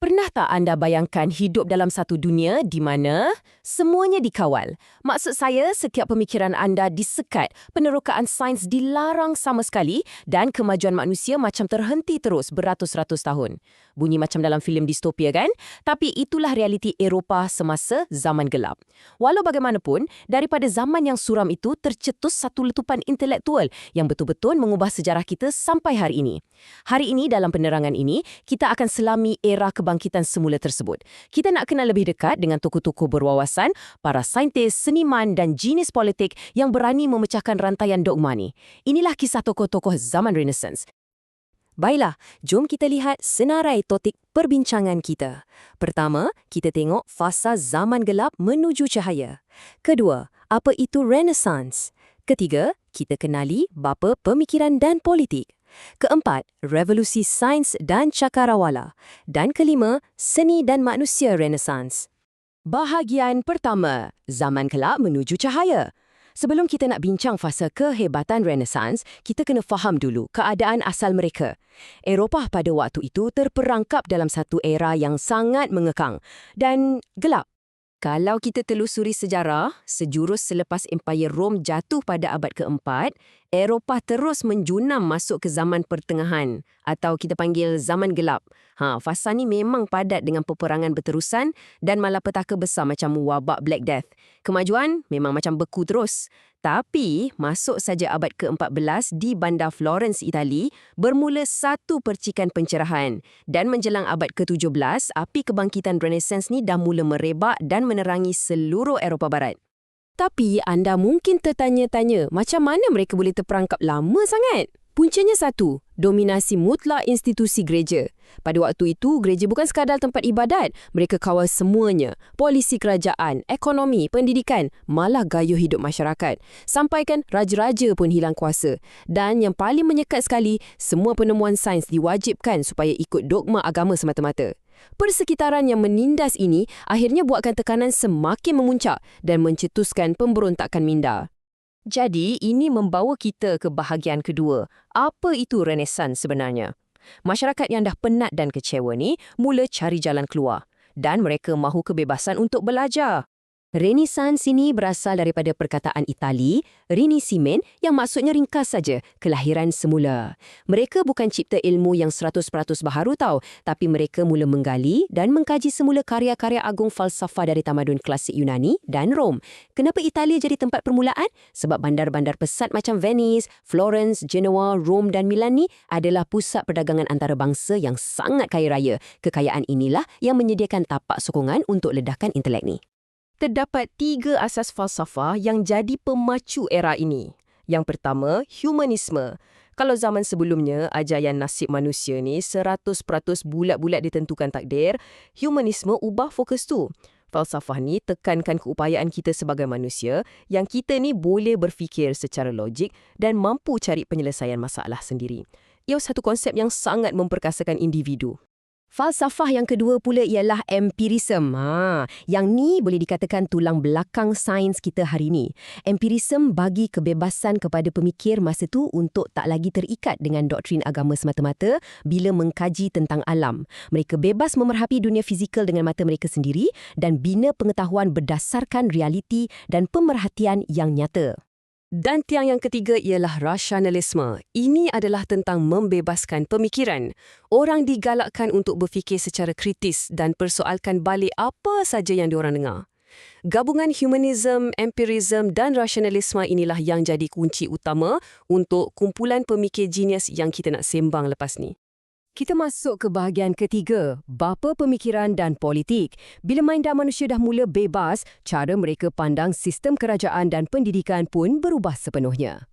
Pernah tak anda bayangkan hidup dalam satu dunia di mana semuanya dikawal? Maksud saya, setiap pemikiran anda disekat, penerokaan sains dilarang sama sekali dan kemajuan manusia macam terhenti terus beratus-ratus tahun. Bunyi macam dalam filem distopia kan? Tapi itulah realiti Eropah semasa zaman gelap. Walau bagaimanapun, daripada zaman yang suram itu tercetus satu letupan intelektual yang betul-betul mengubah sejarah kita sampai hari ini. Hari ini dalam penerangan ini, kita akan selami era kebangkitan semula tersebut. Kita nak kenal lebih dekat dengan tokoh-tokoh berwawasan, para saintis, seniman dan jinis politik yang berani memecahkan rantaian dogma ni. Inilah kisah tokoh-tokoh zaman Renaissance. Baiklah, jom kita lihat senarai topik perbincangan kita. Pertama, kita tengok fasa zaman gelap menuju cahaya. Kedua, apa itu Renaissance? Ketiga, kita kenali bapa pemikiran dan politik. Keempat, revolusi sains dan cakrawala. Dan kelima, seni dan manusia Renaissance. Bahagian pertama, zaman gelap menuju cahaya. Sebelum kita nak bincang fasa kehebatan Renaissance, kita kena faham dulu keadaan asal mereka. Eropah pada waktu itu terperangkap dalam satu era yang sangat mengekang dan gelap. Kalau kita telusuri sejarah, sejurus selepas Empayar Rom jatuh pada abad ke-4, Eropah terus menjunam masuk ke zaman pertengahan atau kita panggil zaman gelap. Fasa ni memang padat dengan peperangan berterusan dan malapetaka besar macam wabak Black Death. Kemajuan memang macam beku terus. Tapi, masuk saja abad ke-14 di bandar Florence, Itali, bermula satu percikan pencerahan. Dan menjelang abad ke-17, api kebangkitan Renaissance ni dah mula merebak dan menerangi seluruh Eropah Barat. Tapi anda mungkin tertanya-tanya, macam mana mereka boleh terperangkap lama sangat? Puncanya satu, dominasi mutlak institusi gereja. Pada waktu itu, gereja bukan sekadar tempat ibadat. Mereka kawal semuanya. Polisi kerajaan, ekonomi, pendidikan, malah gaya hidup masyarakat. Sampaikan raja-raja pun hilang kuasa. Dan yang paling menyekat sekali, semua penemuan sains diwajibkan supaya ikut dogma agama semata-mata. Persekitaran yang menindas ini akhirnya buatkan tekanan semakin memuncak dan mencetuskan pemberontakan minda. Jadi, ini membawa kita ke bahagian kedua. Apa itu Renaissance sebenarnya? Masyarakat yang dah penat dan kecewa ni mula cari jalan keluar. Dan mereka mahu kebebasan untuk belajar. Renaissance ini berasal daripada perkataan Itali, Rinascimento, yang maksudnya ringkas saja, kelahiran semula. Mereka bukan cipta ilmu yang 100% baharu tau, tapi mereka mula menggali dan mengkaji semula karya-karya agung falsafah dari tamadun klasik Yunani dan Rom. Kenapa Italia jadi tempat permulaan? Sebab bandar-bandar pesat macam Venice, Florence, Genoa, Rome dan Milan ni adalah pusat perdagangan antarabangsa yang sangat kaya raya. Kekayaan inilah yang menyediakan tapak sokongan untuk ledahkan intelek ni. Terdapat 3 asas falsafah yang jadi pemacu era ini. Yang pertama, humanisme. Kalau zaman sebelumnya, ajaran nasib manusia ni 100% bulat-bulat ditentukan takdir, humanisme ubah fokus tu. Falsafah ni tekankan keupayaan kita sebagai manusia yang kita ni boleh berfikir secara logik dan mampu cari penyelesaian masalah sendiri. Ia satu konsep yang sangat memperkasakan individu. Falsafah yang kedua pula ialah empirisme. Yang ni boleh dikatakan tulang belakang sains kita hari ni. Empirisme bagi kebebasan kepada pemikir masa tu untuk tak lagi terikat dengan doktrin agama semata-mata bila mengkaji tentang alam. Mereka bebas memerhati dunia fizikal dengan mata mereka sendiri dan bina pengetahuan berdasarkan realiti dan pemerhatian yang nyata. Dan tiang yang ketiga ialah rasionalisme. Ini adalah tentang membebaskan pemikiran. Orang digalakkan untuk berfikir secara kritis dan persoalkan balik apa saja yang diorang dengar. Gabungan humanism, empirism dan rasionalisme inilah yang jadi kunci utama untuk kumpulan pemikir genius yang kita nak sembang lepas ni. Kita masuk ke bahagian ketiga, bapa pemikiran dan politik. Bila minda manusia dah mula bebas, cara mereka pandang sistem kerajaan dan pendidikan pun berubah sepenuhnya.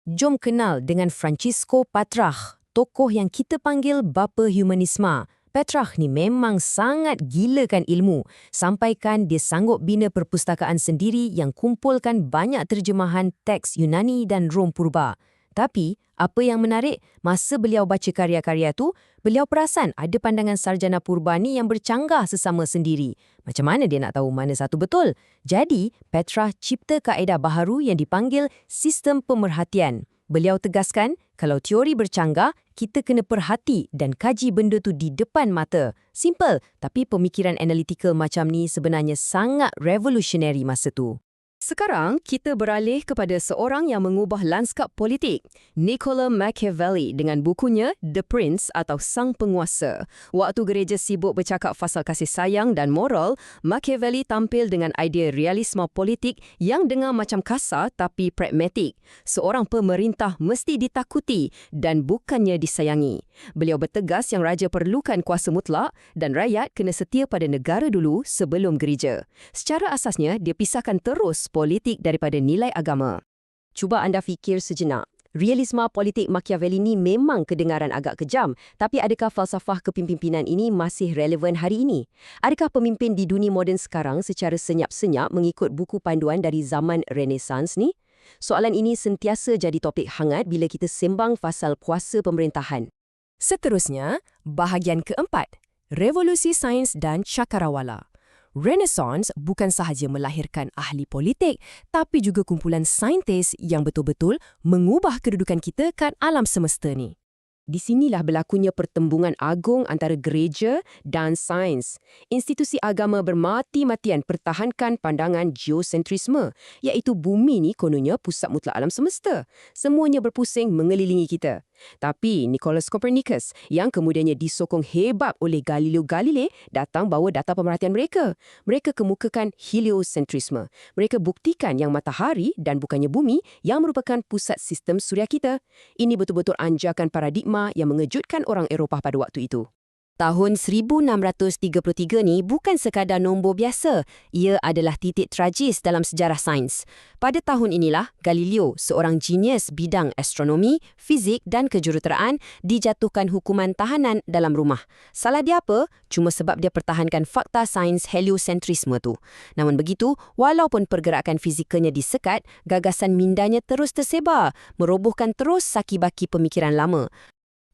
Jom kenal dengan Francisco Petrarch, tokoh yang kita panggil bapa humanisme. Petrarch ni memang sangat gilakan ilmu, sampaikan dia sanggup bina perpustakaan sendiri yang kumpulkan banyak terjemahan teks Yunani dan Rom purba. Tapi, apa yang menarik, masa beliau baca karya-karya tu, beliau perasan ada pandangan sarjana purba ni yang bercanggah sesama sendiri. Macam mana dia nak tahu mana satu betul? Jadi, Petrarch cipta kaedah baharu yang dipanggil sistem pemerhatian. Beliau tegaskan, kalau teori bercanggah, kita kena perhati dan kaji benda tu di depan mata. Simple, tapi pemikiran analytical macam ni sebenarnya sangat revolutionary masa tu. Sekarang, kita beralih kepada seorang yang mengubah lanskap politik, Niccolo Machiavelli dengan bukunya The Prince atau Sang Penguasa. Waktu gereja sibuk bercakap pasal kasih sayang dan moral, Machiavelli tampil dengan idea realisme politik yang dengar macam kasar tapi pragmatik. Seorang pemerintah mesti ditakuti dan bukannya disayangi. Beliau bertegas yang raja perlukan kuasa mutlak dan rakyat kena setia pada negara dulu sebelum gereja. Secara asasnya, dia pisahkan terus politik daripada nilai agama. Cuba anda fikir sejenak. Realisme politik Machiavelli ni memang kedengaran agak kejam, tapi adakah falsafah kepimpinan ini masih relevan hari ini? Adakah pemimpin di dunia moden sekarang secara senyap-senyap mengikut buku panduan dari zaman Renaissance ni? Soalan ini sentiasa jadi topik hangat bila kita sembang pasal kuasa pemerintahan. Seterusnya, bahagian keempat, Revolusi Sains dan Cakrawala. Renaissance bukan sahaja melahirkan ahli politik, tapi juga kumpulan saintis yang betul-betul mengubah kedudukan kita kat alam semesta ni. Di sinilah berlakunya pertembungan agung antara gereja dan sains. Institusi agama bermati-matian pertahankan pandangan geosentrisme, iaitu bumi ni kononnya pusat mutlak alam semesta. Semuanya berpusing mengelilingi kita. Tapi Nicolaus Copernicus yang kemudiannya disokong hebat oleh Galileo Galilei datang bawa data pemerhatian mereka. Mereka kemukakan heliocentrisme. Mereka buktikan yang matahari dan bukannya bumi yang merupakan pusat sistem suria kita. Ini betul-betul anjakan paradigma yang mengejutkan orang Eropah pada waktu itu. Tahun 1633 ni bukan sekadar nombor biasa. Ia adalah titik tragis dalam sejarah sains. Pada tahun inilah, Galileo, seorang genius bidang astronomi, fizik dan kejuruteraan, dijatuhkan hukuman tahanan dalam rumah. Salah dia apa? Cuma sebab dia pertahankan fakta sains heliocentrisme tu. Namun begitu, walaupun pergerakan fizikanya disekat, gagasan mindanya terus tersebar, merobohkan terus saki-baki pemikiran lama.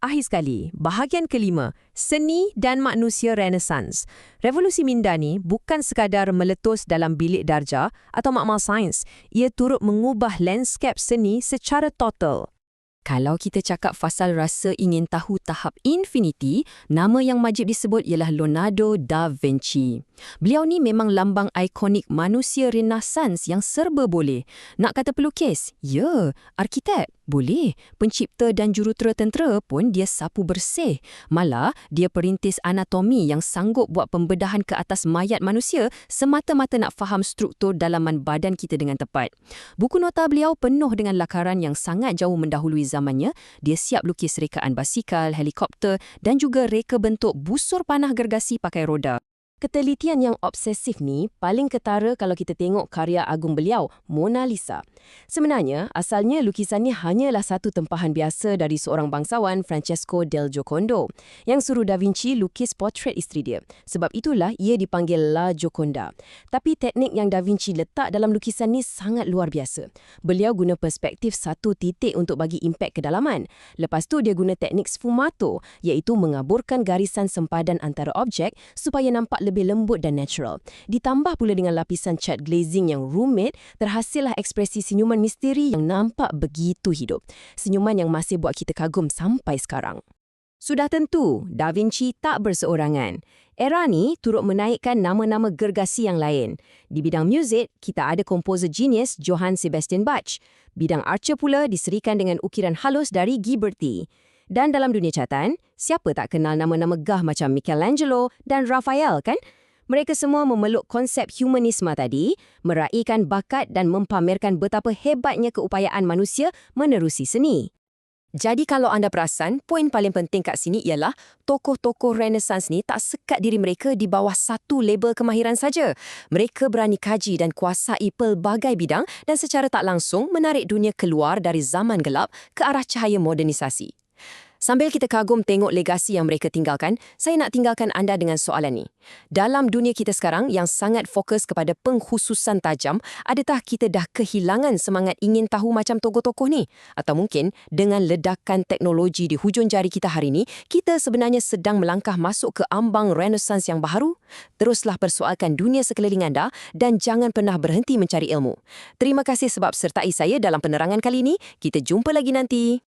Akhir sekali, bahagian kelima, seni dan manusia Renaissance. Revolusi minda ni bukan sekadar meletus dalam bilik darjah atau makmal sains. Ia turut mengubah lanskap seni secara total. Kalau kita cakap pasal rasa ingin tahu tahap infinity, nama yang wajib disebut ialah Leonardo da Vinci. Beliau ni memang lambang ikonik manusia Renaissance yang serba boleh. Nak kata pelukis? Ya. Arkitek? Boleh. Pencipta dan jurutera tentera pun dia sapu bersih. Malah, dia perintis anatomi yang sanggup buat pembedahan ke atas mayat manusia semata-mata nak faham struktur dalaman badan kita dengan tepat. Buku nota beliau penuh dengan lakaran yang sangat jauh mendahului zamannya. Dia siap lukis rekaan basikal, helikopter dan juga reka bentuk busur panah gergasi pakai roda. Ketelitian yang obsesif ni paling ketara kalau kita tengok karya agung beliau, Mona Lisa. Sebenarnya, asalnya lukisan ni hanyalah satu tempahan biasa dari seorang bangsawan, Francesco del Giocondo, yang suruh Da Vinci lukis potret isteri dia. Sebab itulah ia dipanggil La Gioconda. Tapi teknik yang Da Vinci letak dalam lukisan ni sangat luar biasa. Beliau guna perspektif satu titik untuk bagi impak kedalaman. Lepas tu dia guna teknik sfumato, iaitu mengaburkan garisan sempadan antara objek supaya nampak lebih lembut dan natural. Ditambah pula dengan lapisan cat glazing yang rumit, terhasillah ekspresi senyuman misteri yang nampak begitu hidup. Senyuman yang masih buat kita kagum sampai sekarang. Sudah tentu, Da Vinci tak berseorangan. Era ni turut menaikkan nama-nama gergasi yang lain. Di bidang muzik, kita ada komposer genius Johann Sebastian Bach. Bidang archer pula diserikan dengan ukiran halus dari Ghiberti. Dan dalam dunia catatan, siapa tak kenal nama-nama gah macam Michelangelo dan Raphael kan? Mereka semua memeluk konsep humanisme tadi, meraihkan bakat dan mempamerkan betapa hebatnya keupayaan manusia menerusi seni. Jadi kalau anda perasan, poin paling penting kat sini ialah tokoh-tokoh Renaissance ni tak sekat diri mereka di bawah satu label kemahiran saja. Mereka berani kaji dan kuasai pelbagai bidang dan secara tak langsung menarik dunia keluar dari zaman gelap ke arah cahaya modernisasi. Sambil kita kagum tengok legasi yang mereka tinggalkan, saya nak tinggalkan anda dengan soalan ni. Dalam dunia kita sekarang yang sangat fokus kepada pengkhususan tajam, adakah kita dah kehilangan semangat ingin tahu macam tokoh-tokoh ni? Atau mungkin dengan ledakan teknologi di hujung jari kita hari ni, kita sebenarnya sedang melangkah masuk ke ambang Renaissance yang baharu? Teruslah persoalkan dunia sekeliling anda dan jangan pernah berhenti mencari ilmu. Terima kasih sebab sertai saya dalam penerangan kali ini. Kita jumpa lagi nanti.